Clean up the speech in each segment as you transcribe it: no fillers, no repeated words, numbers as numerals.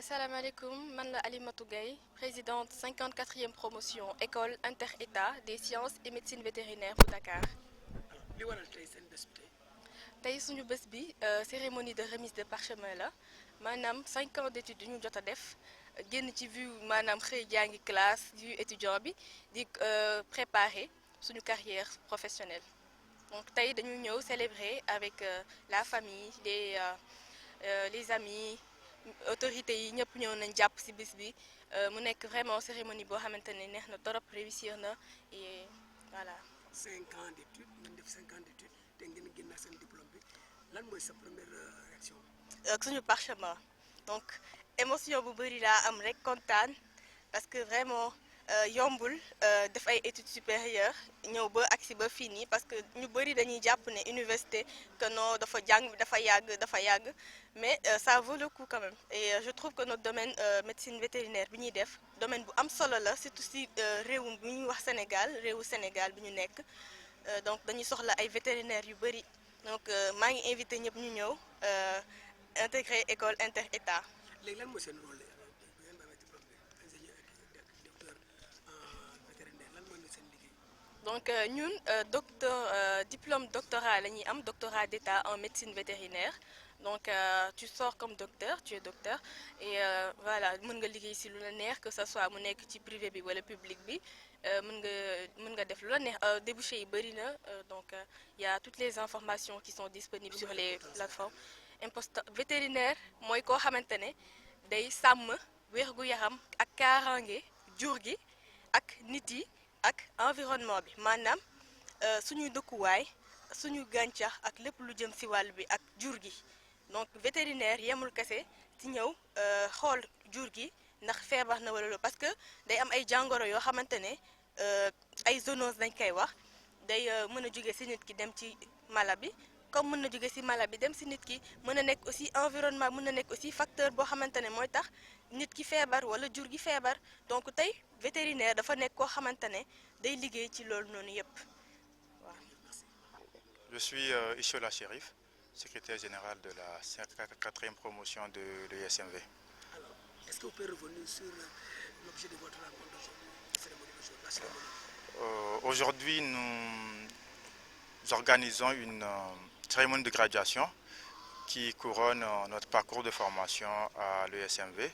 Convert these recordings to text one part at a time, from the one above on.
Salam alaikum, man la Alimatou Gaye, présidente 54e promotion école inter-état des sciences et médecine vétérinaire pour Dakar. li waral tey seen bés bi tey. tey suñu bés bi cérémonie de remise de parchemin la maanaam 5 ans d'études yu ñu jot a def génn ci vue maanaam xëy jàngi classe vue étudiant bi di préparer suñu carrière professionnelle. Donc tey dañu ñëw célébrer avec la famille les amis autorités yi ñëpp ñëw nañ jàpp ci bis bi mu nekk vraiment cérémonie boo xamante ne neex na torop réussir na et voilà. 5 ans d'études ngeen def 5 ans d'études te ngeen génn seen diplôme bi lan mooy sa première réaction. ak suñu parchemin donc émotion bu bëri laa am rek kontaan parce que vraiment yombul def ay études supérieures ñëw ba agsi ba fii nii parce que ñu bëri dañuy jàpp ne université que non dafa jàng dafa yàgg mais ça vaut le coup quand même et je trouve que notre domaine médecine vétérinaire bi ñuy def domaine bu am solo la surtout si réewum bi ñuy wax Sénégal réewu Sénégal bi ñu nekk donc dañuy soxla ay vétérinaires yu bëri donc maa ngi invité ñëpp ñu ñëw intégrer école inter-état. léegi lan mooy seen rôle bu ngeen amee diplôme bi ingénieur ak docteur vétérinaire lan mooy seen liggéey. donc ñun diplôme doctorat la ñuy am doctorat d'état en médecine vétérinaire donc tu sors comme docteur tu es docteur et voilà mën nga liggéey ci lu la neex que ça soit mu nekk ci privé bi walla public bi mën nga def lu la neex débouché yi bari na donc y a toutes les informations qui sont disponibles sur les plateformes. Imposteur vétérinaire mooy koo xamante ne day sàmm wér-gu-yaram ak kaaraange jur gi ak nit yi ak environnement bi maanaam suñuy dëkkuwaay suñu gàncax ak lépp lu jëm ci wàll bi ak jur gi donc vétérinaire yemul kese ci ñëw xool jur gi ndax feebar na walla parce que day am ay jàngoro yoo xamante ne ay zoonoses dañ koy wax day mën a jóge ci nit ki dem ci mala bi comme mën na jóge ci mala bi dem ci nit ki mën na nekk aussi environnement mën na nekk aussi facteur boo xamante ne mooy tax nit ki feebar walla jur gi feebar donc tey vétérinaire dafa nekk koo xamante ne day liggéey ci loolu noonu yépp waaw. Je suis Ishola Chérif, secrétaire général de la 4e promotion de l'ESMV. Alors, est-ce que vous pouvez revenir sur l'objet de votre rencontre aujourd'hui, la cérémonie? Aujourd'hui, nous organisons une cérémonie de graduation qui couronne notre parcours de formation à l'ESMV,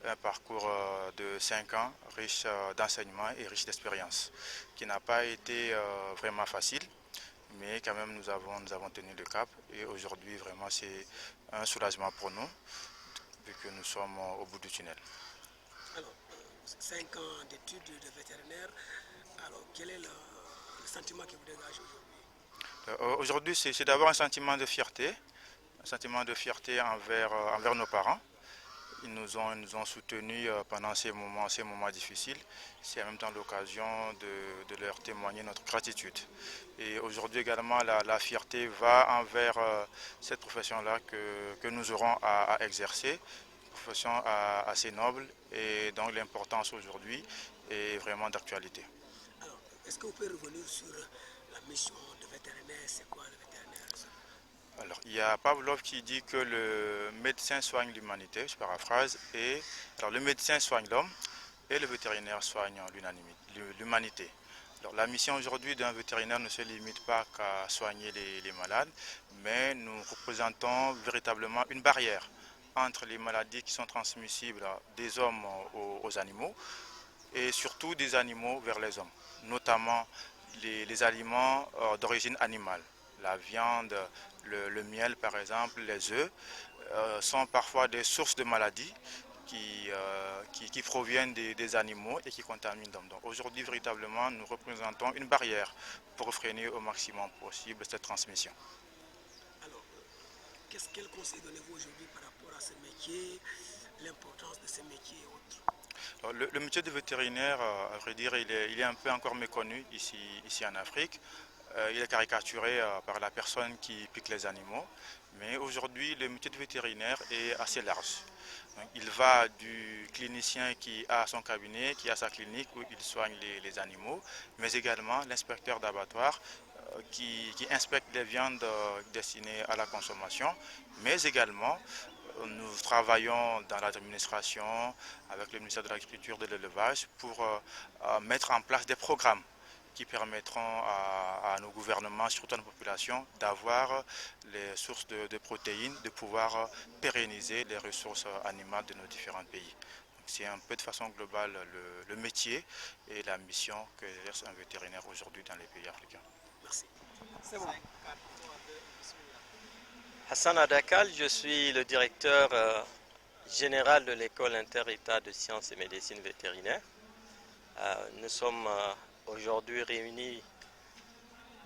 un parcours de 5 ans riche d'enseignement et riche d'expérience, qui n'a pas été vraiment facile, mais quand même nous avons tenu le cap et aujourd'hui vraiment c'est un soulagement pour nous vu que nous sommes au bout du tunnel. Alors, 5 ans d'études de vétérinaire, alors quel est le sentiment qui vous dégage aujourd'hui? Aujourd'hui c'est d'abord un sentiment de fierté envers nos parents. Ils nous ont soutenus pendant ces moments difficiles. C'est en même temps l'occasion de leur témoigner notre gratitude. Et aujourd'hui également, la fierté va envers cette profession-là que nous aurons à exercer, une profession assez noble et donc l'importance aujourd'hui est vraiment d'actualité. Alors, est-ce que vous pouvez revenir sur la mission de vétérinaire? C'est quoi le vétérinaire? Alors, il y a Pavlov qui dit que le médecin soigne l'humanité, je paraphrase, et alors le médecin soigne l'homme et le vétérinaire soigne l'humanité. Alors, la mission aujourd'hui d'un vétérinaire ne se limite pas qu'à soigner les malades, mais nous représentons véritablement une barrière entre les maladies qui sont transmissibles des hommes aux animaux et surtout des animaux vers les hommes, notamment les aliments d'origine animale. La viande, le miel par exemple, les œufs sont parfois des sources de maladies qui proviennent des animaux et qui contaminent l'homme. Donc aujourd'hui véritablement nous représentons une barrière pour freiner au maximum possible cette transmission. Alors, quel conseil donnez-vous aujourd'hui par rapport à ce métier, l'importance de ce métier et autres? Alors, le métier de vétérinaire, à vrai dire, il est un peu encore méconnu ici en Afrique. Il est caricaturé par la personne qui pique les animaux, mais aujourd'hui le métier de vétérinaire est assez large. Donc, il va du clinicien qui a son cabinet, qui a sa clinique où il soigne les animaux, mais également l'inspecteur d'abattoir qui inspecte les viandes destinées à la consommation, mais également nous travaillons dans l'administration avec le ministère de l'Agriculture et de l'Élevage pour mettre en place des programmes qui permettront à nos gouvernements, surtout à nos populations, d'avoir les sources de protéines, de pouvoir pérenniser les ressources animales de nos différents pays. C'est un peu de façon globale le métier et la mission que exerce un vétérinaire aujourd'hui dans les pays africains. Merci. C'est bon. Hassan Adakal, je suis le directeur général de l'école inter-État de sciences et médecine vétérinaire. Nous sommes aujourd'hui réunis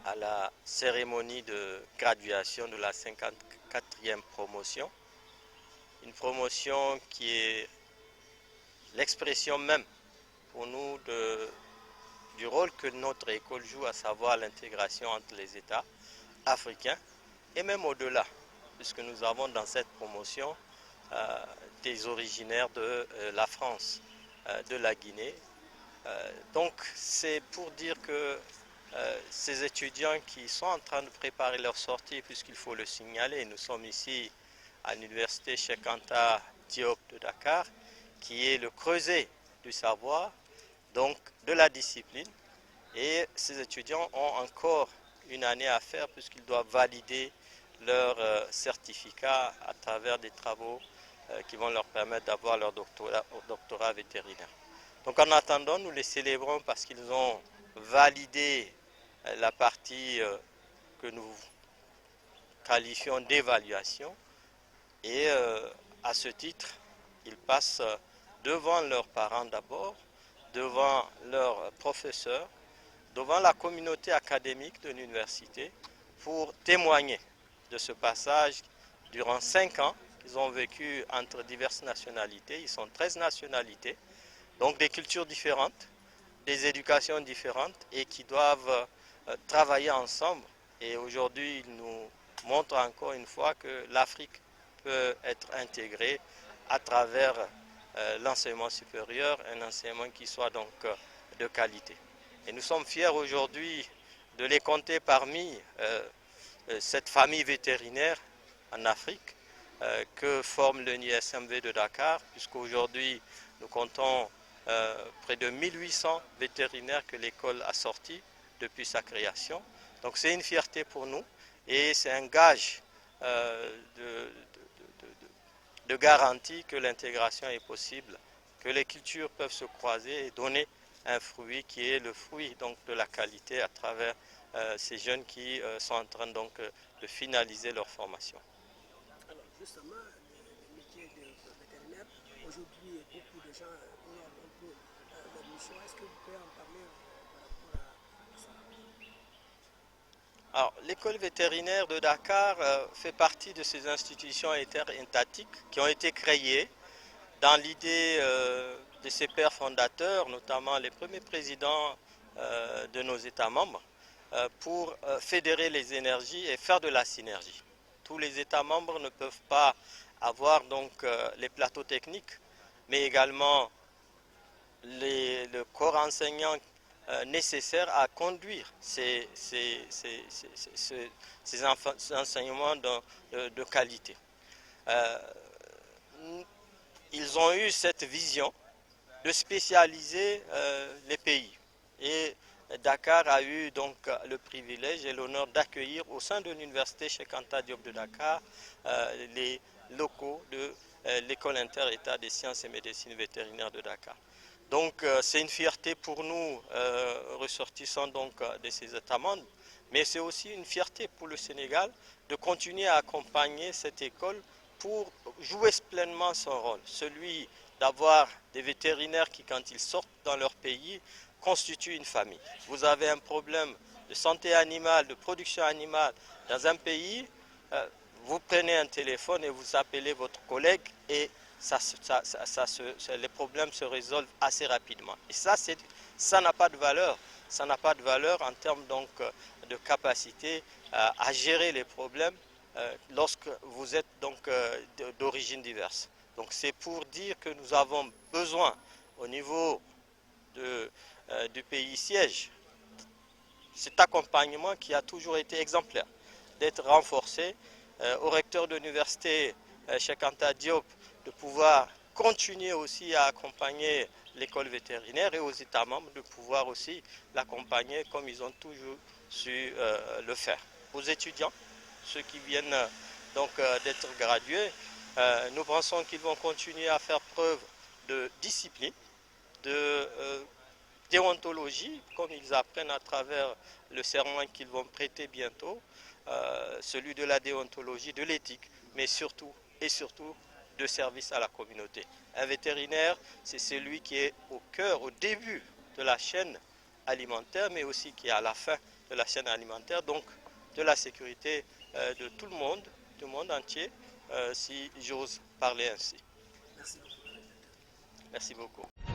à la cérémonie de graduation de la 54e promotion. Une promotion qui est l'expression même pour nous du rôle que notre école joue, à savoir l'intégration entre les États africains et même au-delà, puisque nous avons dans cette promotion des originaires de la France, de la Guinée. Donc c'est pour dire que ces étudiants qui sont en train de préparer leur sortie, puisqu'il faut le signaler, nous sommes ici à l'université Cheikh Anta Diop de Dakar, qui est le creuset du savoir, donc de la discipline. Et ces étudiants ont encore une année à faire puisqu'ils doivent valider leur certificat à travers des travaux qui vont leur permettre d'avoir leur doctorat vétérinaire. Donc en attendant, nous les célébrons parce qu'ils ont validé la partie que nous qualifions d'évaluation. Et à ce titre, ils passent devant leurs parents d'abord, devant leurs professeurs, devant la communauté académique de l'université pour témoigner de ce passage durant 5 ans qu'ils ont vécu entre diverses nationalités. Ils sont 13 nationalités, donc des cultures différentes, des éducations différentes et qui doivent travailler ensemble. Et aujourd'hui, ils nous montrent encore une fois que l'Afrique peut être intégrée à travers l'enseignement supérieur, un enseignement qui soit donc de qualité. Et nous sommes fiers aujourd'hui de les compter parmi cette famille vétérinaire en Afrique que forme l'UNISMV de Dakar, puisqu'aujourd'hui nous comptons près de 1800 vétérinaires que l'école a sortis depuis sa création. Donc c'est une fierté pour nous et c'est un gage de garantie que l'intégration est possible, que les cultures peuvent se croiser et donner un fruit qui est le fruit donc de la qualité à travers ces jeunes qui sont en train donc de finaliser leur formation. Alors justement, le métier de vétérinaire, aujourd'hui beaucoup de gens ignorent un peu leur mission. Est-ce que vous pouvez en parler par rapport à ça? Alors, l'école vétérinaire de Dakar fait partie de ces institutions interétatiques qui ont été créées dans l'idée de ses pères fondateurs, notamment les premiers présidents de nos États membres, pour fédérer les énergies et faire de la synergie. Tous les États membres ne peuvent pas avoir donc les plateaux techniques, mais également le corps enseignant nécessaire à conduire ces enseignements de qualité. Ils ont eu cette vision de spécialiser les pays. Et Dakar a eu donc le privilège et l'honneur d'accueillir au sein de l'université Cheikh Anta Diop de Dakar les locaux de l'école inter-État des sciences et médecine vétérinaire de Dakar. Donc c'est une fierté pour nous, ressortissants donc de ces États membres, mais c'est aussi une fierté pour le Sénégal de continuer à accompagner cette école pour jouer pleinement son rôle, celui d'avoir des vétérinaires qui, quand ils sortent dans leur pays, constituent une famille. Vous avez un problème de santé animale, de production animale dans un pays, vous prenez un téléphone et vous appelez votre collègue et les problèmes se résolvent assez rapidement. Et ça n'a pas de valeur. Ça n'a pas de valeur en termes donc de capacité à gérer les problèmes lorsque vous êtes donc d'origine diverse. Donc c'est pour dire que nous avons besoin au niveau du pays siège, cet accompagnement qui a toujours été exemplaire, d'être renforcé. Au recteur de l'université, Cheikh Anta Diop de pouvoir continuer aussi à accompagner l'école vétérinaire et aux États membres de pouvoir aussi l'accompagner comme ils ont toujours su le faire. Aux étudiants, ceux qui viennent donc d'être gradués, nous pensons qu'ils vont continuer à faire preuve de discipline, de déontologie, comme ils apprennent à travers le serment qu'ils vont prêter bientôt, celui de la déontologie, de l'éthique, mais surtout et surtout de service à la communauté. Un vétérinaire, c'est celui qui est au cœur, au début de la chaîne alimentaire, mais aussi qui est à la fin de la chaîne alimentaire, donc de la sécurité de tout le monde, du monde entier, si j'ose parler ainsi. Merci beaucoup. Merci beaucoup.